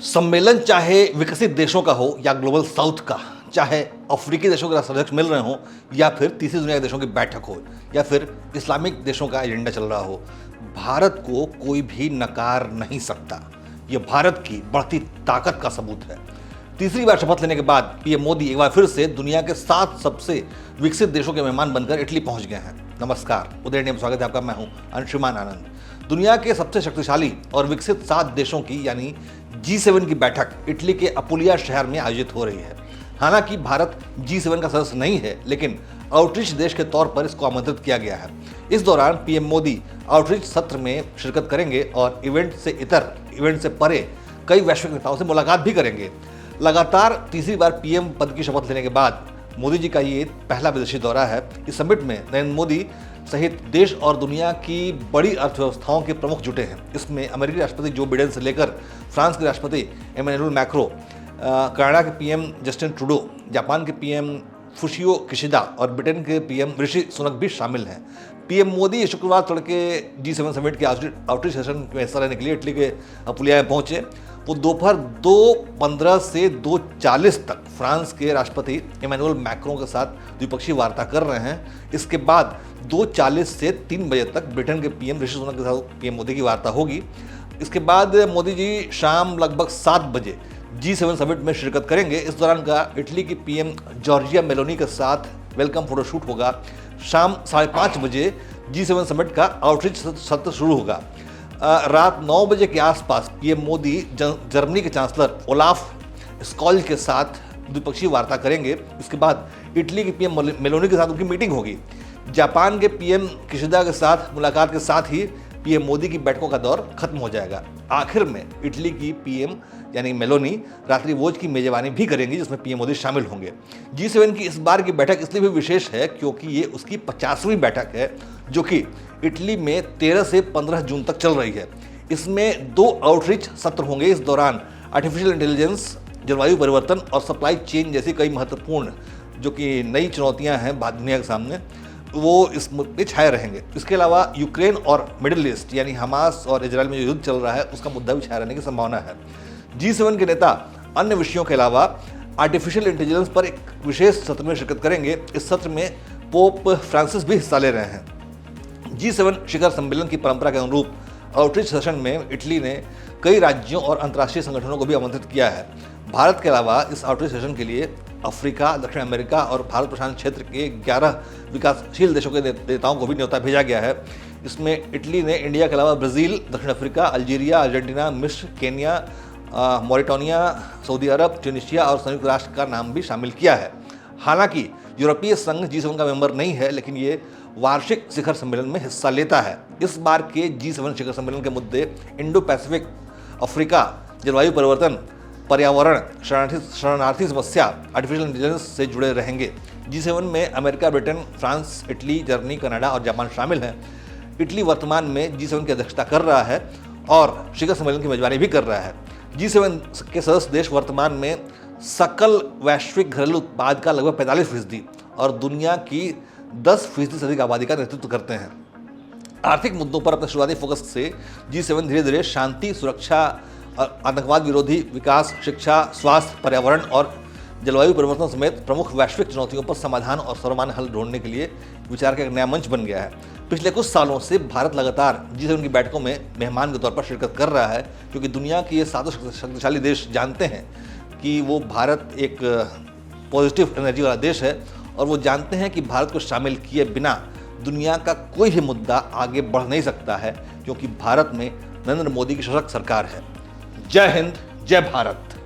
सम्मेलन चाहे विकसित देशों का हो या ग्लोबल साउथ का, चाहे अफ्रीकी देशों के राष्ट्राध्यक्ष मिल रहे हों या फिर तीसरी दुनिया के देशों की बैठक हो या फिर इस्लामिक देशों का एजेंडा चल रहा हो, भारत को कोई भी नकार नहीं सकता। ये भारत की बढ़ती ताकत का सबूत है। तीसरी बार शपथ लेने के बाद पीएम मोदी एक बार फिर से दुनिया के 7 सबसे विकसित देशों के मेहमान बनकर इटली पहुंच गए हैं। नमस्कार, उदय इंडिया में स्वागत है आपका। मैं हूं अंशुमान आनंद। दुनिया के सबसे शक्तिशाली और विकसित 7 देशों की यानी G7 की बैठक इटली के अपुलिया शहर में आयोजित हो रही है। हालांकि भारत G7 का सदस्य नहीं है, लेकिन आउटरीच देश के तौर पर इसको आमंत्रित किया गया है। इस दौरान पीएम मोदी आउटरीच सत्र में शिरकत करेंगे और इवेंट से परे कई वैश्विक नेताओं से मुलाकात भी करेंगे। लगातार तीसरी बार पीएम पद की शपथ लेने के बाद मोदी जी का ये पहला विदेशी दौरा है। इस समिट में नरेंद्र मोदी सहित देश और दुनिया की बड़ी अर्थव्यवस्थाओं के प्रमुख जुटे हैं। इसमें अमेरिकी राष्ट्रपति जो बाइडेन से लेकर फ्रांस के राष्ट्रपति एमेनुएल मैक्रों, कनाडा के पीएम जस्टिन ट्रूडो, जापान के पीएम फुशियो किशिदा और ब्रिटेन के पीएम ऋषि सुनक भी शामिल हैं। पीएम मोदी शुक्रवार तड़के G7 समिट के आउटरीच सेशन में हिस्सा लेने के लिए इटली के अपुलिया में पहुंचे। वो दोपहर 2:15 से 2:40 तक फ्रांस के राष्ट्रपति एमेनुएल मैक्रों के साथ द्विपक्षीय वार्ता कर रहे हैं। इसके बाद 2:40 से 3 बजे तक ब्रिटेन के पीएम ऋषि सुनक के साथ पीएम मोदी की वार्ता होगी। इसके बाद मोदी जी शाम लगभग 7 बजे G7 समिट में शिरकत करेंगे। इस दौरान का इटली की पीएम जॉर्जिया मेलोनी के साथ वेलकम फोटोशूट होगा। शाम 5:30 बजे G7 समिट का आउटरीच सत्र शुरू होगा। रात 9 बजे के आसपास पीएम मोदी जर्मनी के चांसलर ओलाफ स्कॉल्ज के साथ द्विपक्षीय वार्ता करेंगे। इसके बाद इटली की पीएम मेलोनी के साथ उनकी मीटिंग होगी। जापान के पीएम किशिदा के साथ मुलाकात के साथ ही पीएम मोदी की बैठकों का दौर खत्म हो जाएगा। आखिर में इटली की पीएम यानी मेलोनी रात्रि भोज की मेजबानी भी करेंगी, जिसमें पीएम मोदी शामिल होंगे। G7 की इस बार की बैठक इसलिए भी विशेष है क्योंकि ये उसकी 50वीं बैठक है, जो कि इटली में 13 से 15 जून तक चल रही है। इसमें 2 आउटरीच सत्र होंगे। इस दौरान आर्टिफिशियल इंटेलिजेंस, जलवायु परिवर्तन और सप्लाई चेन जैसी कई महत्वपूर्ण जो कि नई चुनौतियां हैं दुनिया के सामने, वो इस मुद्दे छाए रहेंगे। इसके अलावा यूक्रेन और मिडिल ईस्ट यानी हमास और इजराइल में जो युद्ध चल रहा है उसका मुद्दा भी छाया रहने की संभावना है। G7 के नेता अन्य विषयों के अलावा आर्टिफिशियल इंटेलिजेंस पर एक विशेष सत्र में शिरकत करेंगे। इस सत्र में पोप फ्रांसिस भी हिस्सा ले रहे हैं। G7 शिखर सम्मेलन की परंपरा के अनुरूप आउटरीच सेशन में इटली ने कई राज्यों और अंतर्राष्ट्रीय संगठनों को भी आमंत्रित किया है। भारत के अलावा इस आउटरीच सेशन के लिए अफ्रीका, दक्षिण अमेरिका और भारत प्रशांत क्षेत्र के 11 विकासशील देशों के नेताओं को भी न्योता भेजा गया है। इसमें इटली ने इंडिया के अलावा ब्राज़ील, दक्षिण अफ्रीका, अल्जीरिया, अर्जेंटीना, मिस्र, केन्या, मॉरिटानिया, सऊदी अरब, ट्यूनीशिया और संयुक्त राष्ट्र का नाम भी शामिल किया है। हालांकि यूरोपीय संघ G7 का मेंबर नहीं है, लेकिन ये वार्षिक शिखर सम्मेलन में हिस्सा लेता है। इस बार के G7 शिखर सम्मेलन के मुद्दे इंडो पैसिफिक, अफ्रीका, जलवायु परिवर्तन, पर्यावरण, शरणार्थी समस्या, आर्टिफिशियल इंटेलिजेंस से जुड़े रहेंगे। G7 में America, Britain, France, Italy, Germany, Canada और जापान शामिल हैं। इटली वर्तमान में G7 की अध्यक्षता कर रहा है और शिखर सम्मेलन की मेजबानी भी कर रहा है। G7 के सदस्य देश वर्तमान में सकल वैश्विक घरेलू उत्पाद का लगभग 45% और दुनिया की 10% से अधिक आबादी का नेतृत्व करते हैं। आर्थिक मुद्दों पर अपने शुरुआती फोकस से G7 धीरे धीरे शांति, सुरक्षा, आतंकवाद विरोधी, विकास, शिक्षा, स्वास्थ्य, पर्यावरण और जलवायु परिवर्तन समेत प्रमुख वैश्विक चुनौतियों पर समाधान और सर्वमान्य हल ढूंढने के लिए विचार का एक नया मंच बन गया है। पिछले कुछ सालों से भारत लगातार G7 की बैठकों में मेहमान के तौर पर शिरकत कर रहा है, क्योंकि दुनिया के ये 7 शक्तिशाली देश जानते हैं कि वो भारत एक पॉजिटिव एनर्जी वाला देश है और वो जानते हैं कि भारत को शामिल किए बिना दुनिया का कोई भी मुद्दा आगे बढ़ नहीं सकता है, क्योंकि भारत में नरेंद्र मोदी की सशक्त सरकार है। जय हिंद, जय भारत।